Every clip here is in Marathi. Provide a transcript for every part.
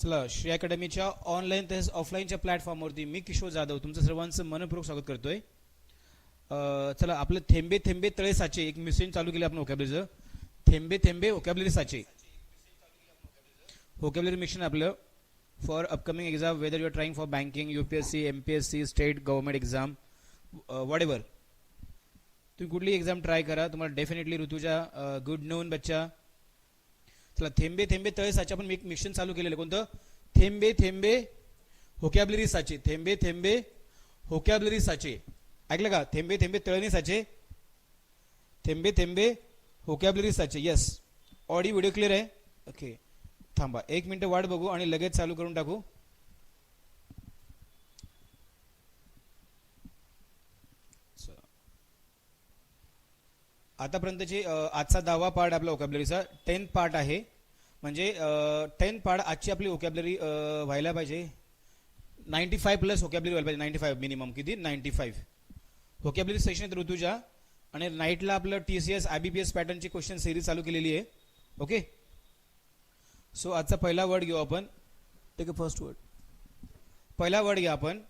चला श्री अकॅडमीच्या ऑनलाईन तसेच ऑफलाईनच्या प्लॅटफॉर्मवरती मी किशोर जाधव तुमचं सर्वांचं मनपूर्वक स्वागत करतोय. चला आपलं थेंबे थेंबे तळे साचे एक मिशन चालू केलं आपण व्होकॅब्युलरीचं. थेंबे थेंबे व्होकॅब्युलरी साचे व्होकॅब्युलरी मिशन आपलं for upcoming exam, whether you are trying for banking, UPSC, MPSC, state government exam, whatever तुम्ही कुठली एक्झाम ट्राय करा, तुम्हाला डेफिनेटली ऋतूच्या गुड नोन बच्चा. चला थेंबे थेंबे तळे साचे आपण एक मिशन चालू केलेलं. कोणतं? थेंबे थेंबे व्होकॅब्युलरी साचे. थेंबे थेंबे व्होकॅब्युलरी साचे ऐकलं का? थेंबे थेंबे तळणी साचे, थेंबे थेंबे व्होकॅब्युलरी साचे. यस, ऑडिओ व्हिडिओ क्लिअर आहे? ओके, थांबा एक मिनिट वाट बघू आणि लगेच चालू करून टाकू. आतापर्यंतचे आजचा 10वा पार्ट आपला व्होकॅब्युलरीचा 10th पार्ट आहे. म्हणजे 10th पार्ट आजची आपली व्होकॅब्युलरी व्हायला पाहिजे 95 प्लस व्होकॅब्युलरी व्हायला पाहिजे. 95 मिनिमम. किती? 95 व्होकॅब्युलरी सेशन आहेत ऋतूच्या. आणि नाईटला आपलं TCS IBPS पॅटर्नची क्वेश्चन सिरीज चालू केलेली आहे. ओके, सो आजचा पहिला वर्ड घेऊ आपण. Take a first word. पहिला वर्ड घ्या आपण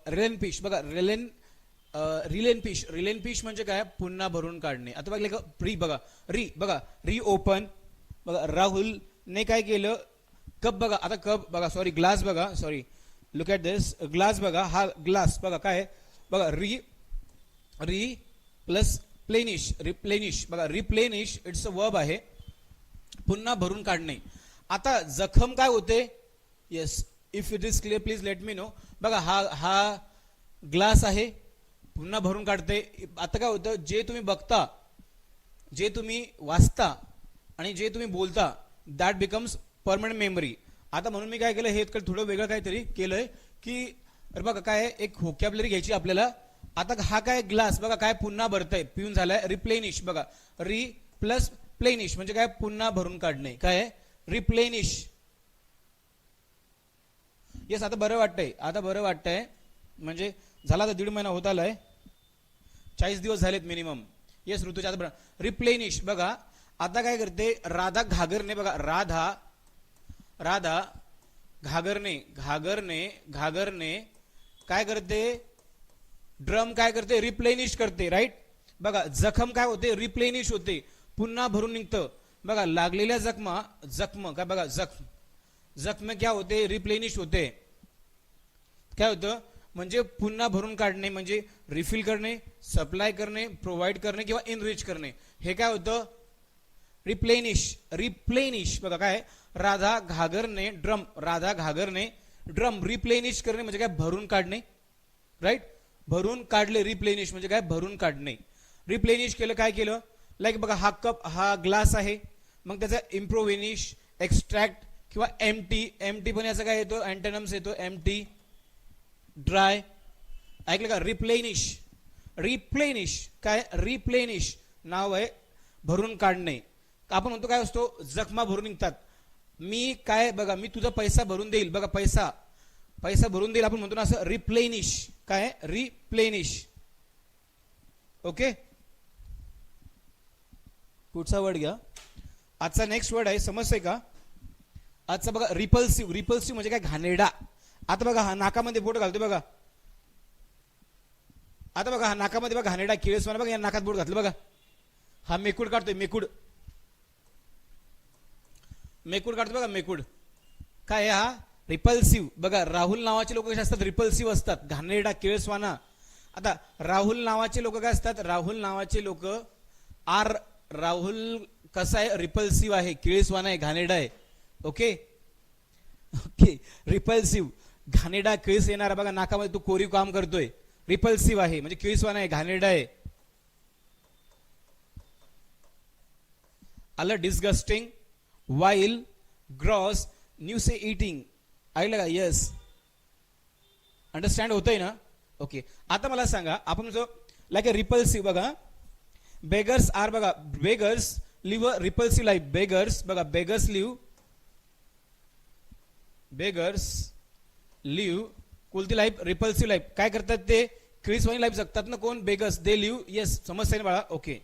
रिलेन फिश. बघा रिलेन फिश. रिलेन फिश म्हणजे काय? पुन्हा भरून काढणे. आता बघा प्री बघा री बघा री ओपन. बघा राहुल ने काय केलं? कप बघा. आता कप बघा, सॉरी ग्लास बघा, sorry look at this glass बघा. हा ग्लास बघा काय बघा री री प्लस प्लेनिश. रिप्लेनिश बघा रिप्लेनिश इट्स अ वर्ब आहे. पुन्हा भरून काढणे. आता जखम काय होते? Yes, if it is clear please let me know. बघा हा ग्लास आहे, पुन्हा भरून काढते. आता काय होतं? जे तुम्ही बघता, जे तुम्ही वाचता आणि जे तुम्ही बोलता दॅट बिकम्स परमनंट मेमरी. आता म्हणून मी काय केलं, हे थोडं वेगळं काहीतरी केलंय की अरे बघा काय एक व्होकॅब्युलरी घ्यायची आपल्याला. आता हा काय ग्लास बघा काय पुन्हा भरतंय, पिऊन झालाय. रिप्लेनिश बघा री प्लस प्लेनिश म्हणजे काय? पुन्हा भरून काढणे. काय? रिप्लेनिश. येस, आता बरं वाटतंय, आता बरं वाटतंय. म्हणजे झाला तर 1.5 महिना होत आलाय, 40 दिवस झालेत मिनिमम. येस ऋतूच्या आता रिप्लेनिश बघा. आता काय करते? राधा घागरणे बघा. राधा घागरणे घागरणे काय करते? ड्रम काय करते? रिप्लेनिश करते. राईट. बघा जखम काय होते? रिप्लेनिश होते, पुन्हा भरून निघतं. बघा लागलेल्या जखम काय बघा जखम क्या होते? रिप्लेनिश होते. काय होतं? म्हणजे पुन्हा भरून काढणे, म्हणजे रिफिल करणे, सप्लाय करणे, प्रोव्हाइड करणे किंवा इनरिच करणे. हे काय होतं? रिप्लेनिश बघा काय? राधा घागरणे ड्रम. राधा घागरणे ड्रम. रिप्लेनिश करणे म्हणजे काय? भरून काढणे. राईट, भरून काढले. रिप्लेनिश म्हणजे काय? भरून काढणे. रिप्लेनिश केलं, काय केलं? लाईक बघा हा कप, हा ग्लास आहे, मग त्याचा इम्प्रोव्हेनिश, एक्स्ट्रॅक्ट किंवा एम्प्टी पण याचा काय येतो? अँटोनिम्स येतो. Empty, dry. ऐकलं का? रिप्लेनिश काय? रिप्लेनिश नाव आहे भरून काढणे. आपण म्हणतो काय असतो? जखमा भरून निघतात. मी काय बघा मी तुझा पैसा भरून देईल. बघा पैसा भरून देईल आपण म्हणतो ना, असं रिप्लेनिश. काय? रिप्लेनिश. ओके, पुढचा वर्ड घ्या. आजचा नेक्स्ट वर्ड आहे, समजतंय का? आजचा बघा रिपल्सिव्ह. रिपल्सिव्ह म्हणजे काय? घाणेरडा. आता बघा हा नाकामध्ये बोट घालतोय बघा. आता बघा हा नाकामध्ये बघा घाणेरडा किळसवाना बघा, या नाकात बोट घातलं बघा. हा मेकूड काढतोय. मेकूड काढतो बघा. मेकूड काय? हा रिपल्सिव्ह. बघा राहुल नावाचे लोक कसे असतात? रिपल्सिव्ह असतात, घाणेरडा किळसवाना. आता राहुल नावाचे लोक काय असतात? राहुल नावाचे लोक राहुल कसा आहे? रिपल्सिव्ह आहे, किळसवाना आहे, घाणेरडा आहे. ओके ओके, रिपल्सिव्ह घाणेरडा किळस येणारा बघा नाकामध्ये तो कोरीव काम करतोय. रिपल्सिव्ह आहे म्हणजे किळसवाना आहे, घाणेरडा आहे. आलं डिस्गस्टिंग, वाईल, ग्रॉस, न्यू से ईटिंग. ऐकलं का? येस, अंडरस्टँड होतंय ना? ओके, आता मला सांगा आपण जो लाईक अ रिपल्सिव्ह बघा बेगर्स आर बघा बेगर्स लिव्ह अ रिपल्सिव्ह लाईफ. बेगर्स बघा बेगर्स लिव्ह कोणती लाईफ? Repulsive life. काय करतात ते? किळसवानी लाईफ जगतात ना. कोण? बेगर्स. दे लिव्ह. येस, समजतंय ना बाळा? ओके,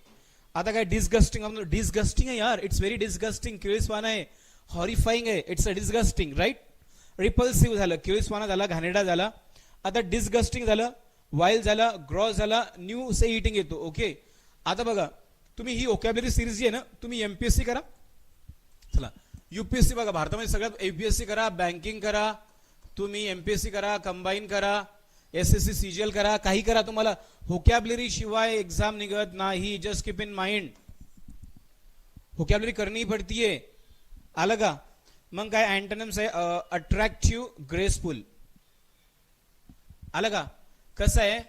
आता काय? डिस्गस्टिंग. डिस्गस्टिंग आहे यार, इट्स व्हेरी डिस्गस्टिंग. किळसवाना आहे, हॉरिफाईंग आहे, it's a disgusting, right. Repulsive झालं, किळसवाना झाला, घाणेरडा झाला. आता डिस्गस्टिंग झालं, वाईल्ड झाला, ग्रॉस झाला, न्यू से इटिंग येतो. ओके, आता बघा तुम्ही ही ओकॅबलरी सिरीज जी आहे ना, तुम्ही एमपीएससी करा, चला युपीएससी बघा, भारतामध्ये सगळ्यात एपीएससी करा, बँकिंग करा, तुम्ही एमपीएससी करा, कंबाईन करा, एसएससी सीजीएल करा, काही करा, तुम्हाला व्होकॅबलरी शिवाय एग्जाम निघत नाही. Just keep in mind, vocabulary करनी पडतीये. आलं का? मग काय अँटोनिम्स आहे? Attractive, graceful. आलं का? कसं आहे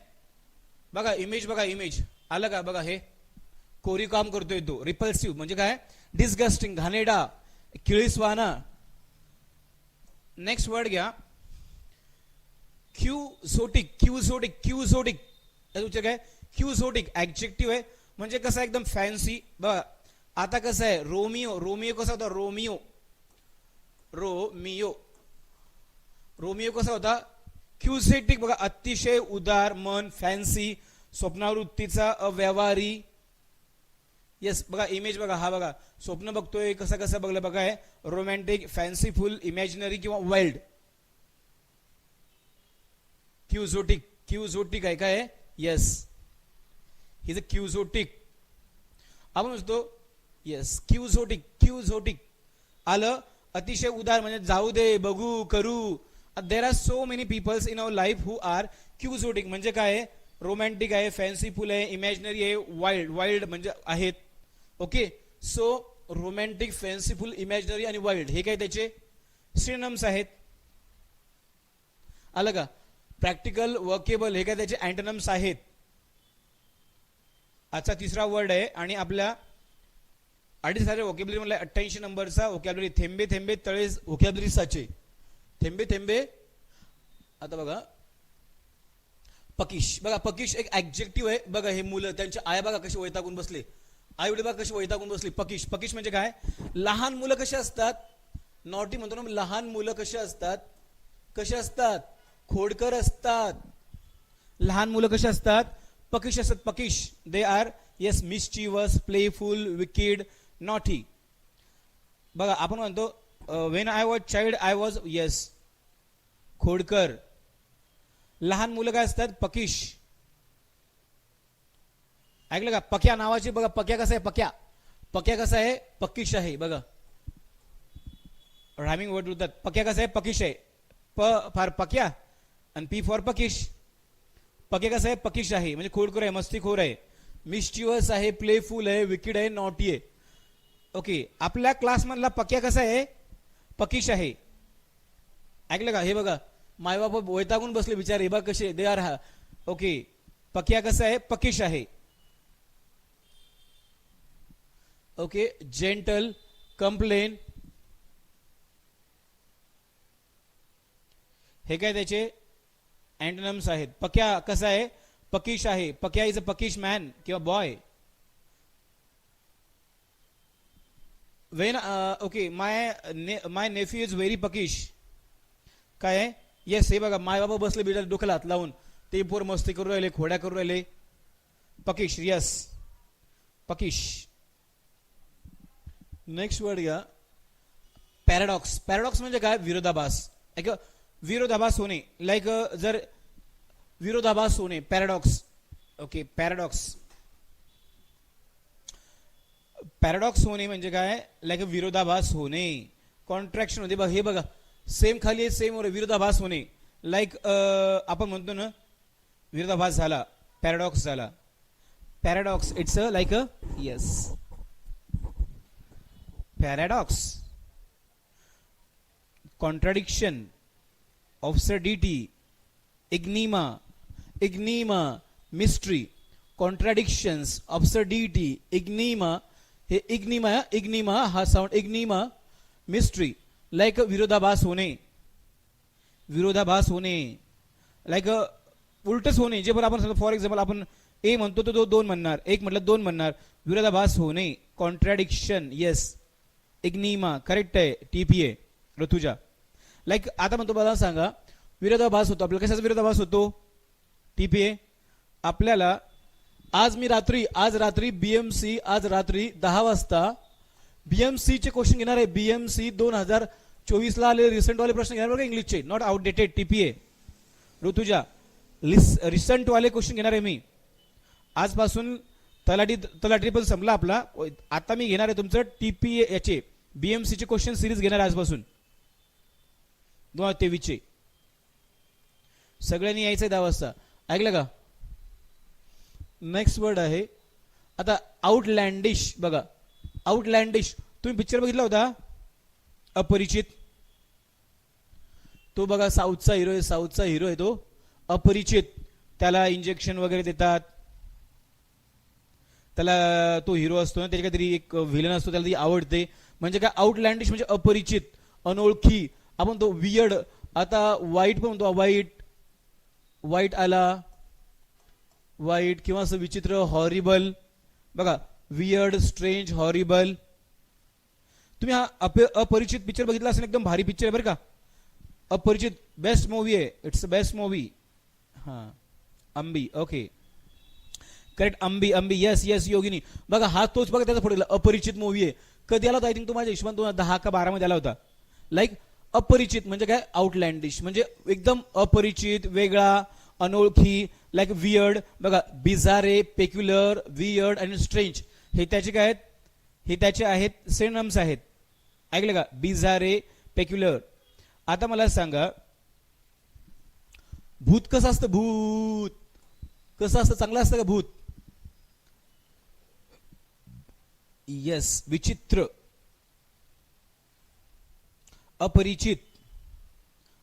बघा, इमेज बघा, इमेज आलं का? बघा हे कोरी काम करतोय तो. रिपल्सिव्ह म्हणजे काय? डिस्गस्टिंग, घाणेरडा, किळसवाना. नेक्स्ट वर्ड घ्या, क्यूझोटिक. क्यूझोटिक, क्यूझोटिक काय? क्यूझोटिक ऍडजेक्टिव्ह आहे, म्हणजे कसं एकदम फॅन्सी. बघा आता कसं आहे, रोमिओ, रोमिओ कसा होता? रोमिओ, रोमिओ, रोमिओ कसा होता? क्यूझेटिक बघा, अतिशय उदार, मन, फॅन्सी, स्वप्नावृत्तीचा, अव्यवहारी. येस बघा, इमेज बघा, हा बघा स्वप्न बघतोय, कसं कसं बघलं बघा, आहे रोमॅन्टिक, फॅन्सीफुल, इमॅजिनरी किंवा वाईल्ड. क्यूझोटिक, क्यूझोटिक आहे काय? येस, ही द क्यूझोटिक. आपण म्हणतो येस क्यूझोटिक, क्यूझोटिक. आलं, अतिशय उदार म्हणजे जाऊ दे, बघू, करू. There are so many peoples in our life who are quixotic. म्हणजे काय? रोमॅन्टिक आहे, फॅन्सीफुल आहे, इमॅजिनरी आहे, वाईल्ड. वाईल्ड म्हणजे आहेत. Okay, so romantic, fanciful, imaginary आणि वाईल्ड हे काय त्याचे सिनोनिम्स आहेत. आलं का? प्रॅक्टिकल, वर्केबल हे काय त्याचे अँटोनिम्स आहेत. आजचा तिसरा वर्ड आहे आणि आपल्या 250 वोकॅब्युलरी मधला 88 नंबरचा वोकॅब्युलरी. थेंबे थेंबे तळे वोकॅब्युलरी साचे. थेंबे थेंबे. आता बघा पकिश. बघा पकिश एक ऍडजेक्टिव्ह आहे. बघा हे मुलं त्यांच्या आया बघा कशी वैतागून बसले, आई वडील बघा कशी वैतागून बसली. पकिश. पकिश म्हणजे काय? लहान मुलं कशी असतात? नॉटी म्हणतो ना, लहान मुलं कशी असतात? कशी असतात? खोडकर असतात. लहान मुलं कशी असतात? पकिश असतात. Puckish. They are yes mischievous, playful, wicked, naughty. बघा आपण म्हणतो when I was child I was yes खोडकर. लहान मुलं काय असतात? पकिश. ऐकलं का? पक्या नावाची बघा, पक्या कसा आहे? पक्या. पक्या कसा आहे? पकिश आहे. बघा रायमिंग वर्ड होतात. पक्या कसा आहे? पकिश आहे. प फॉर पक्या आणि पी फॉर पकिश. पक्या कसा आहे? पकिश आहे म्हणजे खोडकर आहे, मस्तीखोर आहे, मिस्चिवस आहे, प्लेफुल आहे, विकिड आहे, नॉटी आहे. ओके, आपल्या क्लास मधला पक्या कसा आहे? पकिश आहे. ऐकलं का? हे बघा मायबाप वैतागून बसले बिचारे, बघा कसे दे आर. ओके, पक्या कसा आहे? पकिश आहे. ओके, जेंटल, कंप्लेन हे काय त्याचे अँटोनिम्स आहेत. पक्या कसा आहे? पकिश आहे. Pakya is a puckish man किंवा boy. When okay my nephew is very puckish. काय आहे? येस, हे बघा माय बाबा बसले बिचारे डोक्याला हात लावून, ते पोर मस्ती करू राहिले, खोड्या करू राहिले. पकिश. यस, पकिश. नेक्स्ट वर्ड घ्या, पॅराडॉक्स. पॅराडॉक्स म्हणजे काय? विरोधाभास. विरोधाभास होणे. लाईक जर विरोधाभास होणे, पॅराडॉक्स. Okay, paradox. पॅराडॉक्स होणे म्हणजे काय? लाईक विरोधाभास होणे, कॉन्ट्रॅक्शन होते. बघा हे बघा सेम खाली आहे, सेम विरोधाभास होणे. लाईक आपण म्हणतो ना विरोधाभास झाला, पॅराडॉक्स झाला. Paradox it's like a yes paradox, contradiction, absurdity, enigma. Enigma, mystery, contradictions, absurdity, enigma. हे इग्निमा, इग्निमा हा साऊंड, इग्निमा, मिस्ट्री. लाईक विरोधाभास होणे. विरोधाभास होणे लाईक उलटच होणे. जे पण आपण फॉर एक्झाम्पल आपण ए म्हणतो तो दोन म्हणणार, एक म्हटलं दोन म्हणणार. विरोधाभास होणे, कॉन्ट्राडिक्शन. येस, इग्निमा करेक्ट आहे. टीपीए ऋतुजा. लाईक आता म्हणतो मला सांगा, विरोधाभास होतो आपल्याला. कशाचा विरोधाभास होतो? टीपीए. आपल्याला आज रात्री BMC आज रात्री 10 वाजता बीएमसी चे क्वेश्चन घेणार आहे. बीएमसी 2024 ला आले रिसेंट वाले प्रश्न घेणार बघा इंग्लिशचे, not outdated. TPA Rutuja recent वाले क्वेश्चन घेणार आहे मी आजपासून. तलाठी पण संपला आपला. आता मी घेणार आहे तुमचं टीपीए याचे बीएमसी चे क्वेश्चन सिरीज घेणार आहे आजपासून 2023 चे. सगळ्यांनी यायचंय 10 वाजता. ऐकलं का? नेक्स्ट वर्ड आहे आता आउटलँडिश. बघा आउटलँडिश, तुम्ही पिक्चर बघितला होता अपरिचित? तो बघा साऊथचा हिरो आहे, साऊथचा हिरो आहे तो अपरिचित. त्याला इंजेक्शन वगैरे देतात, त्याला तो हिरो असतो ना, त्याची काहीतरी एक व्हिलन असतो, त्याला ती आवडते. म्हणजे काय आउटलँडिश म्हणजे अपरिचित, अनोळखी. आपण तो वियर्ड, आता वाईट पण म्हणतो, वाईट आला, वाईट किंवा असं विचित्र, हॉरिबल. बघा वियर्ड, स्ट्रेंज, हॉरिबल. तुम्ही हा अपरिचित पिक्चर बघितला असेल, एकदम भारी पिक्चर आहे बरं का. अपरिचित बेस्ट मूवी आहे, इट्स बेस्ट मूवी. हा Ambi, okay correct, Ambi Ambi, yes yes Yogini. बघा हा तोच बघा त्याचा पुढे अपरिचित मूवी आहे. कधी आला होता? आय थिंक तो माझ्या हिशोबाने 2010 का 12 मध्ये आला होता. लाईक अपरिचित म्हणजे काय? आउटलँडिश म्हणजे एकदम अपरिचित, वेगळा, अनोळखी. लाईक वियर्ड, बघा बिझारे, पेक्युलर, वियर्ड आणि स्ट्रेंज हे त्याचे काय आहेत? हे त्याचे आहेत सिनोनिम्स आहेत. ऐकलं का? बिझारे, पेक्युलर. आता मला सांगा भूत कसं असतं? भूत कसं असतं? चांगलं असतं का भूत? यस, विचित्र, अपरिचित,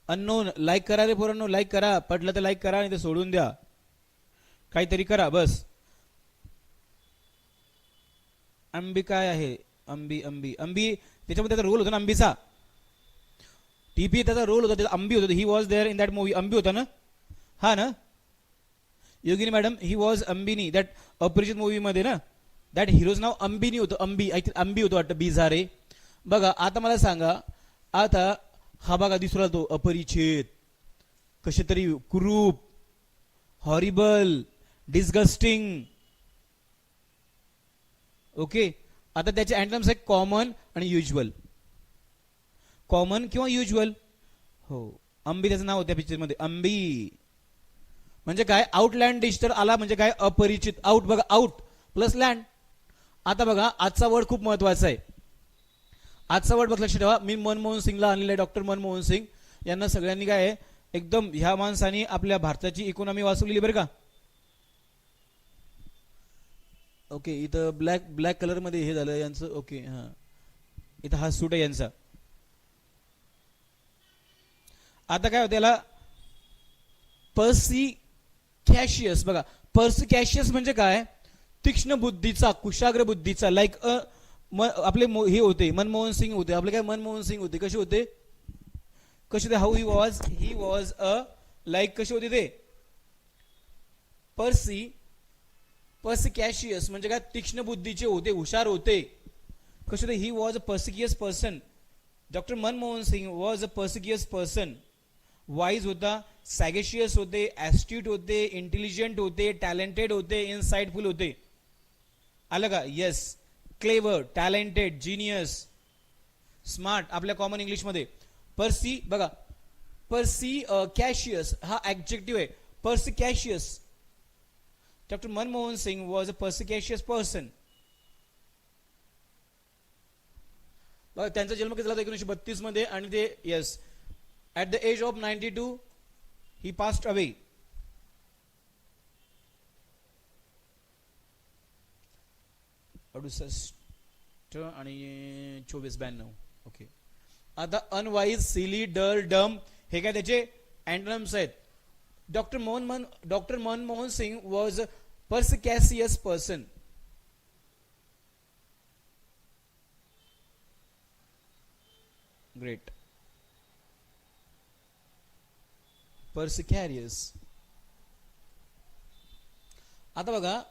अननोन. लाईक करा रे पोरांनो, लाईक करा. पडलं तर लाईक करा, नाही तर सोडून द्या, काहीतरी करा बस. अंबी काय आहे? अंबी अंबी अंबी त्याच्यामध्ये त्याचा रोल होता ना अंबीचा. टीपी त्याचा रोल होता, त्याचा अंबी होता. He was there in that movie. Ambi होता ना? हा ना योगिनी मॅडम? ही वॉज अंबिनी दॅट अपरिचित मूवी मध्ये ना. दॅट हिरोज नाव अंबिनी होतं. अंबी, आय थिंक अंबी होतं वाटतं, बिझारे. बघा आता मला सांगा, आता हा बघा दिसला तो अपरिचित, कसे तरी कुरूप, हॉरिबल, डिस्गस्टिंग. ओके, आता त्याचे अँटम्स आहेत कॉमन आणि युज्युअल. कॉमन किंवा युज्युअल. हो, अंबी त्याचं नाव होतं पिक्चर मध्ये, अंबी. म्हणजे काय? आउटलँडिश तर आला म्हणजे काय? अपरिचित. आउट बघा, आउट प्लस लँड. आता बघा आजचा वर्ड खूप महत्वाचा आहे. आजचा वर्ड बघ, लक्ष ठेवा. मी मनमोहन सिंगला आणलेला आहे, डॉक्टर मनमोहन सिंग यांना. सगळ्यांनी काय आहे, एकदम ह्या माणसाने आपल्या भारताची इकॉनॉमी वाचवलेली बरं का. ओके, इथं ब्लॅक कलर मध्ये हे झालं यांचं. ओके, हा इथं हा सूट आहे यांचा. आता काय होतं याला? पर्सिकॅशियस. बघा पर्सिकॅशियस म्हणजे काय? तीक्ष्ण बुद्धीचा, कुशाग्र बुद्धीचा. लाईक आपले हे होते मनमोहन सिंग होते आपले. काय मनमोहन सिंग होते? कसे होते? कसे होते? How he was a like कसे होते ते? पर्सिकॅशियस म्हणजे काय? तीक्ष्ण बुद्धीचे होते, हुशार होते. कसे होते? He was a perspicacious person. Doctor Manmohan Singh was a perspicacious person. Wise होता, सॅगेशियस होते, ऍस्ट्यूट होते, इंटेलिजंट होते, टॅलेंटेड होते, इनसाइटफुल होते. आलं का? Yes. Clever, talented, genius, smart आपल्या कॉमन इंग्लिश मध्ये. पर्सी बघा, कॅशियस हा ऍडजेक्टिव्ह आहे. Perspicacious. Doctor Manmohan Singh was a perspicacious person. बघा त्यांचा जन्म किती झाला? 1932 मध्ये. आणि ते yes at the age of 92 he passed away. आणि 24-92. ओके, आता अनवाईज, सिली, डल, डम हे काय त्याचे अँटोनिम्स आहेत. Doctor Manmohan Singh was a perspicacious person. Great. Perspicacious. आता बघा,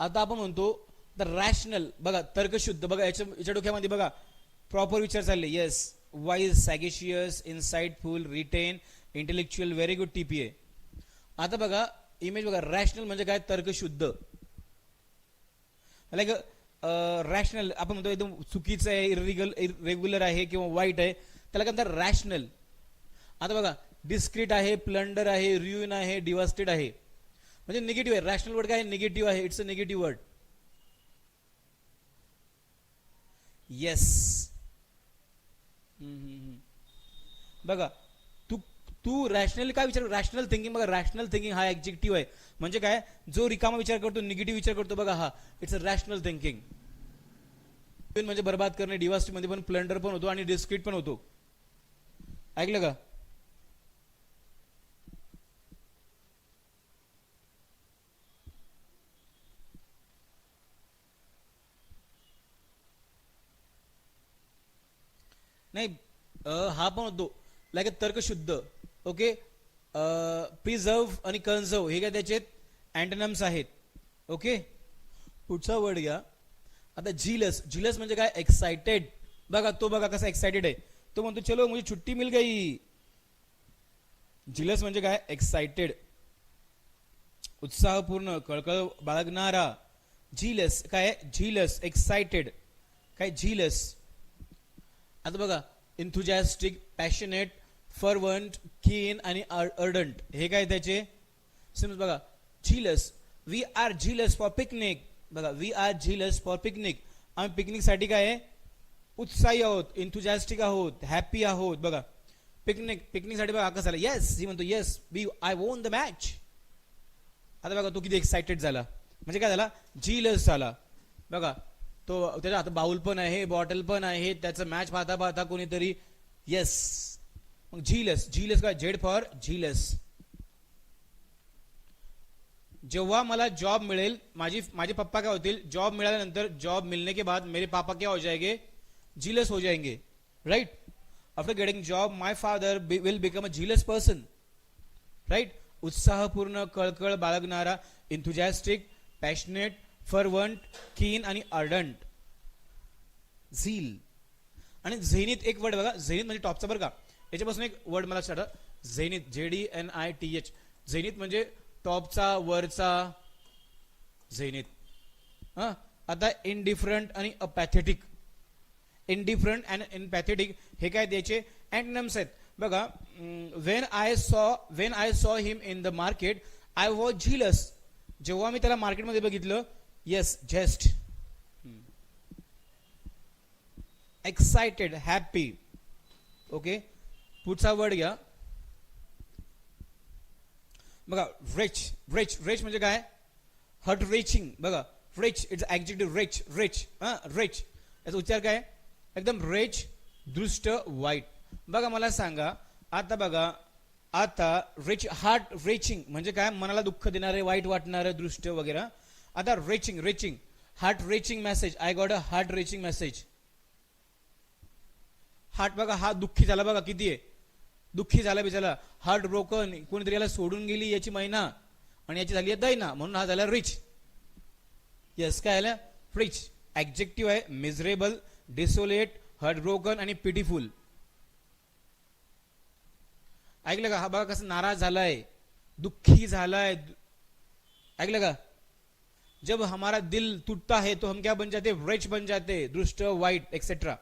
आता आपण म्हणतो द रॅशनल. बघा तर्कशुद्ध. बघा याच्या डोक्यामध्ये बघा प्रॉपर विचार चालले. येस, वाईज, सॅगेशियस, इनसाइटफुल, रिटेन, इंटेलेक्च्युअल. व्हेरी गुड टीपीए. आता बघा इमेज बघा, रॅशनल म्हणजे काय? तर्कशुद्ध. लाईक रॅशनल आपण म्हणतो एकदम चुकीचं आहे, इरेग्युलर आहे किंवा वाईट आहे, त्याला काय म्हणतात रॅशनल. आता बघा डिस्क्रीट आहे, प्लंडर आहे, रुइन आहे, डिवास्टेड आहे, म्हणजे निगेटिव्ह आहे. रॅशनल वर्ड काय निगेटिव्ह आहे, it's a negative word. Yes. बघा तू तू रॅशनल काय विचार, रॅशनल थिंकिंग, बघा रॅशनल थिंकिंग हा ऍडजेक्टिव्ह आहे, म्हणजे काय जो रिकामा विचार करतो, निगेटिव्ह विचार करतो, बघा हा इट्स अ रॅशनल थिंकिंग. म्हणजे बर्बाद करणे, डिवास्ट मध्ये पण प्लंडर पण होतो आणि डिस्क्रीट पण होतो. ऐकलं का? नाही हा पण होतो लाईक तर्कशुद्ध. ओके. प्रिझर्व आणि कन्झर्व हे काय त्याचे अँटोनिम्स आहेत. ओके. पुढचा वर्ड घ्या आता झीलस. झीलस म्हणजे काय एक्साइटेड. बघा तो बघा कसा एक्साइटेड आहे, तो म्हणतो चलो मुझे छुट्टी मिल गई. झीलस म्हणजे काय एक्साइटेड, उत्साहपूर्ण, कळकळ बाळगणारा. झीलस काय झीलस एक्साइटेड काय झीलस. आता बघा इन्थुजॅस्टिक, पॅशनेट, फर्वंट, कीन आणि अर्डंट हे काय त्याचे सिम्स. बघा झीलस, वी आर झीलस फॉर पिकनिक. बघा वी आर झीलस फॉर पिकनिक, आम्ही पिकनिक साठी काय आहे उत्साही आहोत, इन्थुजॅस्टिक आहोत, हॅपी आहोत. बघा पिकनिक साठी बघा कसं झालं, येस ही म्हणतो yes V I won the match. आता बघा तो किती एक्साइटेड झाला, म्हणजे काय झाला झीलस झाला. बघा तो त्याच्या हातात बाउल पण आहे, बॉटल पण आहे, त्याचं मॅच पाहता पाहता कोणीतरी येस. मग झीलस, झीलस काय झेड फॉर झीलस. जेव्हा मला जॉब मिळेल, माझे पप्पा क्या होतील, जॉब मिळाल्यानंतर जॉब मिलने के बाद मेरे पापा क्या हो जाएंगे, जीलस हो जाएंगे. Right. After getting job my father will become a zealous person. Right. उत्साहपूर्ण, कळकळ बाळगणारा, इन्थुजॅस्टिक, पॅशनेट, फर्वंट, कीन आणि अर्डंट. झील. आणि झेनिथ एक वर्ड बघा, झेनिथ म्हणजे टॉपचा बरं का. याच्यापासून एक वर्ड मला स्टार्ट, झेनिथ, ZENITH. झेनिथ म्हणजे टॉपचा, वरचा, झेनिथ. हा आता इनडिफरंट आणि अपॅथेटिक. इनडिफरंट अँड इनपॅथेटिक हे काय त्याचे अँटोनिम्स आहेत. बघा when I saw him in the market I was zealous. जेव्हा मी त्याला मार्केटमध्ये बघितलं, yes just. Excited, happy. Okay. पुढचा वर्ड घ्या बघा रिच. रिच, रिच म्हणजे काय हर्ट रिचिंग. बघा wrench it's adjective, wrench, wrench. Wrench याचा उच्चार काय एकदम रिच, दृष्ट, वाईट. बघा मला सांगा आता, बघा आता रिच, हार्ट रिचिंग म्हणजे काय मनाला दुःख देणारे, वाईट वाटणारे, दृष्ट वगैरे. आता reaching, reaching, heart reaching message, I got a heart reaching message. Heart बघा हा दुःखी झाला, बघा किती आहे दुःखी झाला बिचारा, हार्ट ब्रोकन, कोणीतरी याला सोडून गेली याची महिना आणि याची झाली आहे दैना, म्हणून हा झाला रिच. यस काय आलं रिच. ऍडजेक्टिव्ह आहे मिझरेबल, डिसोलेट, हार्ट ब्रोकन आणि पिटीफुल. ऐकलं का? हा बघा कसं नाराज झालाय, दुःखी झालाय. ऐकलं का? जब हमारा दिल टूटता है तो हम क्या बन जाते, रिच बन जाते, दुष्ट, वाईट एक्सेट्रा.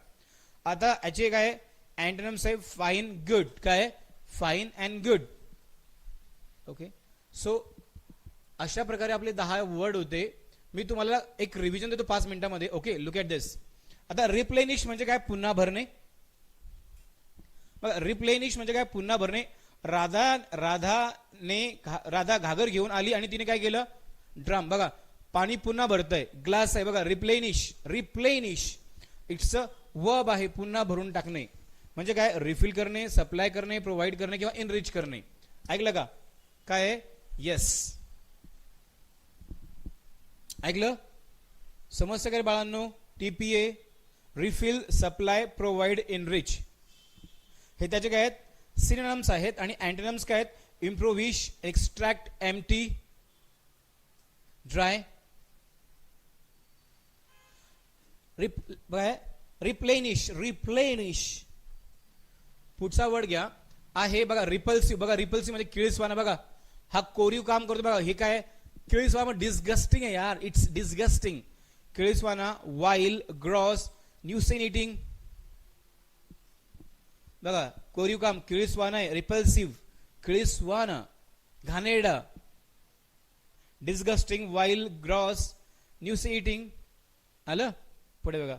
आता याचे काय अँटोनिम्स आहे फाईन, गुड. काय fine and good. Okay. So अशा प्रकारे आपले 10 वर्ड होते. मी तुम्हाला एक रिव्हिजन देतो 5 मिनिटांमध्ये. ओके लुक ॲट दिस. आता रिप्लेनिश म्हणजे काय पुन्हा भरणे. रिप्लेनिश म्हणजे काय पुन्हा भरणे. राधा घागर घेऊन आली आणि तिने काय केलं ड्रम. बघा पाणी पुन्हा भरतय, ग्लास आहे बघा. Replenish, replenish it's a verb आहे, पुन्हा भरून टाकणे म्हणजे काय रिफिल करणे, सप्लाय करणे, प्रोव्हाइड करणे किंवा इनरिच करणे. ऐकलं का? काय आहे? येस. ऐकलं? समजतं काय बाळांनो? TPA refill, supply, provide, enrich हे त्याचे काय आहेत सिनोनिम्स आहेत. आणि अँटोनिम्स काय आहेत? Impoverish, extract, empty, dry. Replenish, replenish. पुढचा वर्ड घ्या आहे बघा रिपल्सिव्ह. बघा रिपल्सिव्ह म्हणजे किळसवाना. बघा हा कोरीव काम करतो बघा. हे काय किळसवाना, डिस्गस्टिंग आहे यार. It's disgusting. किळीसवाना, वाईल, ग्रॉस, न्यूसेन इटिंग. बघा कोरीव काम किळीसवाना आहे, रिपल्सिव्ह किळीसवाना, घाणेरडा, disgusting, vile, gross, nauseating. आलं. पुढे बघा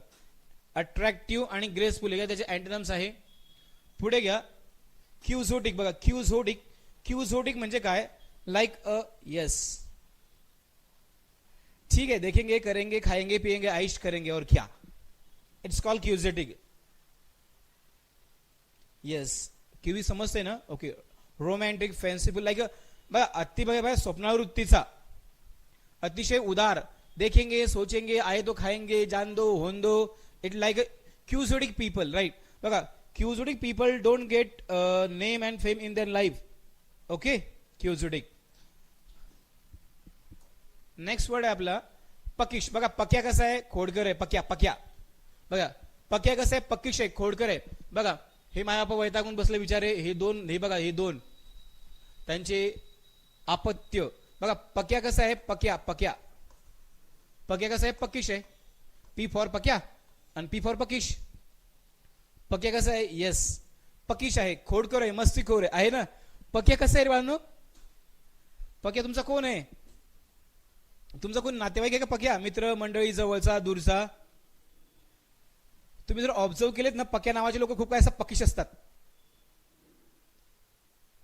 अट्रॅक्टिव्ह आणि ग्रेसफुल हे त्याचे अँटोनिम्स आहे. पुढे घ्या क्यूझोटिक. बघा क्यूझोटिक, क्यूझोटिक म्हणजे काय, लाइक अ यस, ठीक है, देखेंगे, करेंगे, खाएंगे, पिएंगे, आइश करेंगे और क्या, इट्स कॉल्ड क्यूझोटिक. यस, क्यूवी समजते ना. ओके. रोमॅन्टिक, फॅन्सीफुल, लाईक बघा अति बघा स्वप्नावृत्तीचा, अतिशय उदार, देखेंगे, सोचेंगे, आए तो खाएंगे, जान दो, होन दो, it like quixotic people, right. बघा quixotic people don't get name and fame in their life. Okay. Quixotic. Next word आहे आपला पकिश. बघा पक्या कसा आहे, खोडकर आहे. पक्या, पक्या बघा पक्या कसं आहे, पक्किश आहे, खोडकर आहे. बघा हे मायापा वैतागून बसले विचारे, हे दोन, हे बघा हे दोन त्यांचे अपत्य. बघा पक्या कसं आहे, पक्या, पक्या, पक्या कसं आहे, पक्किश आहे. पी फॉर पक्या आणि पी फॉर पकिश. पक्या कसं आहे, येस पकिश आहे, खोडकर आहे, मस्तीखोर आहे ना. पक्या कसं आहे रे बाळांनो, पक्या तुमचा कोण आहे, तुमचा कोण नातेवाईक आहे का पक्या, मित्र मंडळी, जवळचा, दूरचा. तुम्ही जर ऑब्झर्व केलेत ना, पक्या नावाचे लोक खूप काय असं पकिश असतात,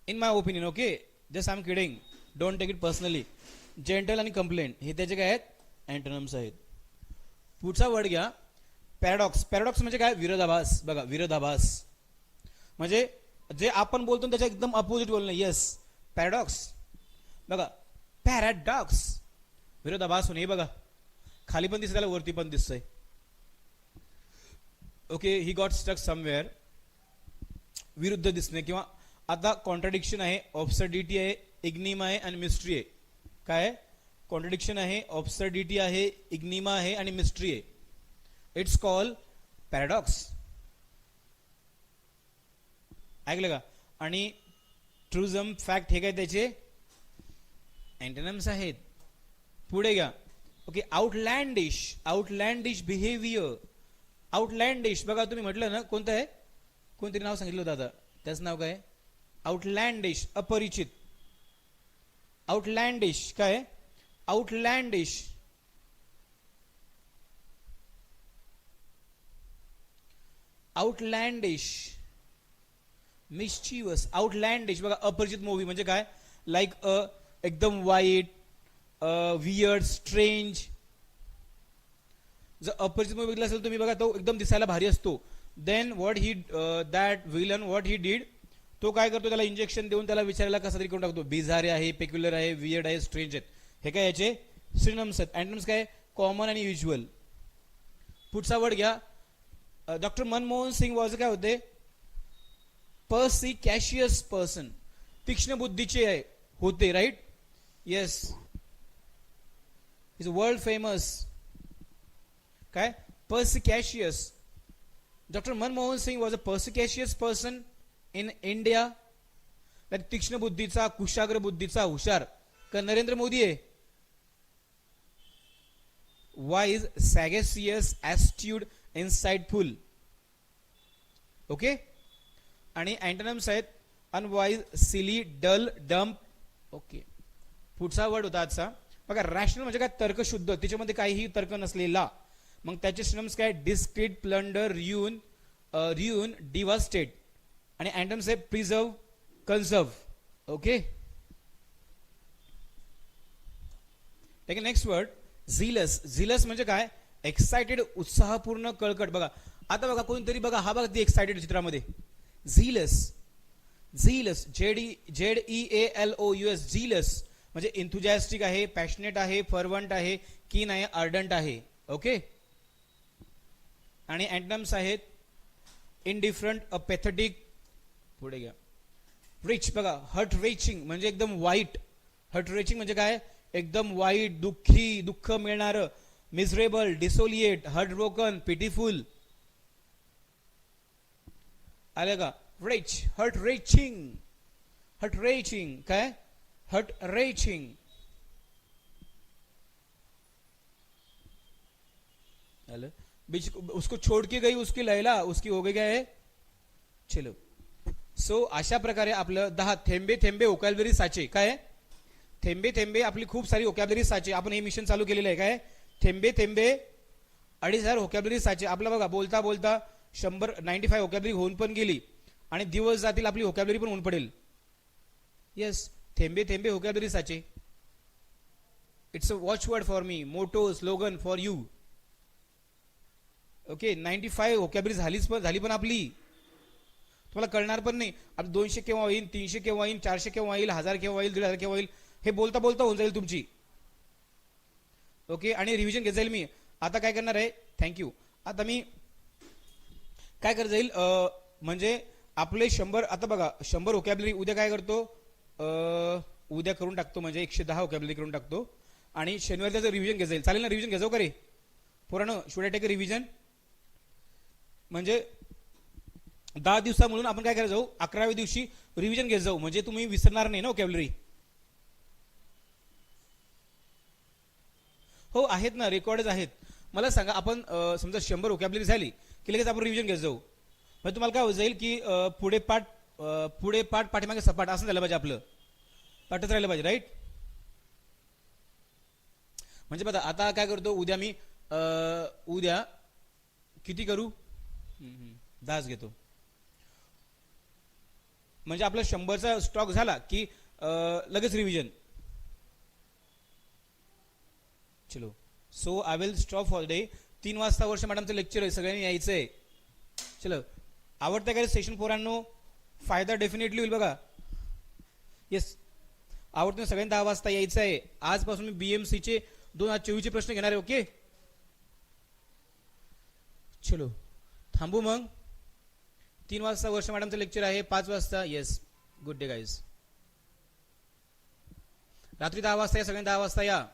in my opinion. Okay, just I am kidding, don't take it personally. Gentle आणि कंप्लेंट हे त्याचे काय आहेत, अँटोनिम्स आहेत. पुढचा वर्ड घ्या पॅराडॉक्स. पॅराडॉक्स म्हणजे काय, विरोधाभास. बघा विरोधाभास म्हणजे जे आपण बोलतो त्याच्या एकदम अपोजिट बोलणं. Yes, paradox. बघा पॅराडॉक्स, विरोधाभास होणे. बघा खाली पण दिसत, त्याला वरती पण दिसतंय. Okay, he got stuck somewhere, विरुद्ध दिसणे किंवा आता कॉन्ट्राडिक्शन आहे, ऑब्सर्डिटी आहे, इग्निमा आहे आणि मिस्ट्री आहे. काय कॉन्ट्राडिक्शन आहे, ऑब्सर्डिटी आहे, इग्निमा आहे आणि मिस्ट्री आहे. It's call paradox. ऐकलं का. आणि ट्रुझम, फॅक्ट हे काय त्याचे अँटोनिम्स आहेत. पुढे घ्या. Okay, outlandish, outlandish behaviour. Outlandish बघा तुम्ही म्हटलं ना, कोणतं आहे, कोणतरी नाव सांगितलं होतं आता, त्याचं नाव काय, आउटलँडिश, अपरिचित. आउटलँडिश काय, आउटलँडिश, आउटलँडिश, मिस्चिवस. आउटलँडिश बघा अपरिचित मूवी म्हणजे काय, लाईक एकदम वाईट, वियर्ड, स्ट्रेंज. जर अपरिचित मूवी बघितला असेल तुम्ही, बघा तो एकदम दिसायला भारी असतो. Then what he, that villain what he did, तो काय करतो, त्याला इंजेक्शन देऊन त्याला विचारायला कसा तरी करून टाकतो. बिझारे आहे, पेक्युलर आहे, वियर्ड आहे, स्ट्रेंज आहेत. हे काय याचे सिनोनिम्स आहेत. अँटोनिम्स काय, कॉमन आणि युज्युअल. पुढचा वर्ड घ्या. डॉक्टर मनमोहन सिंग वॉज काय होते, पर्सिकॅशियस पर्सन, तीक्ष्ण बुद्धीचे आहे होते, right. Yes, is world famous. काय, perspicacious. Doctor Manmohan Singh was a perspicacious person in India. तीक्ष्ण बुद्धीचा, कुशाग्र बुद्धीचा, हुशार. का नरेंद्र मोदी आहे, wise, sagacious, astute, insightful. Okay. आणि अँटोनिम्स आहेत unwise, silly, dull, dumb. Okay. पुढचा वर्ड होता आजचा बघा, रॅशनल म्हणजे काय, तर्कशुद्ध, त्याच्यामध्ये काहीही तर्क नसलेला. मग त्याचे सिनोनिम्स काय, डिस्क्रीट, प्लंडर, रियून, रियून, डिवास्टेट. आणि अँटोनिम्स आहे प्रिझर्व, कन्झर्व. ओके. ठीक आहे. Next word झीलस. झीलस म्हणजे काय, एक्साइटेड, उत्साहपूर्ण, कळकट. बघा आता बघा कोणतरी बघा, हा बघा ती एक्साइटेड चित्रामध्ये, झीलस. झीलस, ZEALOUS, झीलस म्हणजे एन्थुजियास्टिक आहे, पॅशनेट आहे, फर्वंट आहे, कीन आहे, अर्डंट आहे. ओके. आणि अँटोनिम्स आहेत इनडिफरंट, अपॅथेटिक. पुढे घ्या. रिच बघा, हर्ट रेचिंग म्हणजे एकदम वाईट. हर्ट रेचिंग म्हणजे काय, एकदम वाईट, दुःखी, दुःख मिळणार. Miserable, desolate, heart broken, pitiful. आलं का. Wrench, heart wrenching, heart wrenching काय, हर्ट रेचिंग. हेलो बीच उसको छोड़ के गई उसकी लैला, उसकी हो गई क्या है. चलो सो अशा प्रकारे आपलं 10 थेंबे थेंबे ओकॅब्युलरी साचे. काय थेंबे थेंबे आपली खूप सारी ओकॅब्युलरी साचे. आपण हे मिशन चालू केलेलं आहे. काय थेंबे थेंबे 2,500 ओकॅब्युलरी साचे. आपलं बघा बोलता बोलता 95 ओकॅब्युलरी होऊन पण गेली आणि दिवस जातील आपली ओकॅब्युलरी पण होऊन पडेल. येस थेंबे थेंबे ओकॅब्युलरी साचे. It's a watchword for me, motto slogan for you. Okay 95 vocabulary झाली पण आपली. तुम्हाला कळणार पण नाही आता 200 केव्हा होईल, 300 केव्हा येईल, 400 केव्हा येईल, 1000 केव्हा येईल, 1500 केव्हा येईल. हे बोलता बोलता होऊन जाईल तुमची. ओके आणि रिव्हिजन घेत जाईल मी. आता काय करणार आहे, थँक्यू. आता मी काय करत जाईल म्हणजे आपले 100. आता बघा 100 ओकॅब्युलरी उद्या काय करतो, उद्या करून टाकतो म्हणजे 110 ओकॅब्युलरी करून टाकतो आणि शनिवारी त्याचं रिव्हिजन घेत जाईल. चालेल ना, रिव्हिजन घ्यायचो का रे पोरांनो, शुड आय टेक रिव्हिजन. म्हणजे 10 दिवसा म्हणून आपण काय करायला जाऊ, 11व्या दिवशी रिव्हिजन घेत जाऊ म्हणजे तुम्ही विसरणार नाही ना ओकॅब्युलरी. हो आहेत ना, रेकॉर्डच आहेत. मला सांगा आपण समजा 100 ओकॅब्युलरी झाली की लगेच आपण रिव्हिजन घेत जाऊ म्हणजे तुम्हाला काय होत जाईल की पुढे पाठ पाठीमागे सपाट असं झालं पाहिजे, आपलं पाठच राहिलं पाहिजे. राईट. म्हणजे बघा आता काय करतो, उद्या मी उद्या किती करू, 10 घेतो म्हणजे आपला 100चा स्टॉक झाला की लगेच रिव्हिजन. चलो so I will stop for day. 3 वाजता वर्ष मॅडमचं लेक्चर आहे, सगळ्यांनी यायचंय. चलो आवडतं काय सेशन पोरांनो, फायदा डेफिनेटली होईल बघा. येस आवडतं सगळ्यांनी 10 वाजता यायचं आहे. आजपासून मी BMCचे 2024चे प्रश्न घेणार आहे. ओके चलो थांबू मग. 3 वाजता वर्ष मॅडमचं लेक्चर आहे, 5 वाजता. Yes good day guys. रात्री 10 वाजता या, सगळ्यांनी 10 वाजता या.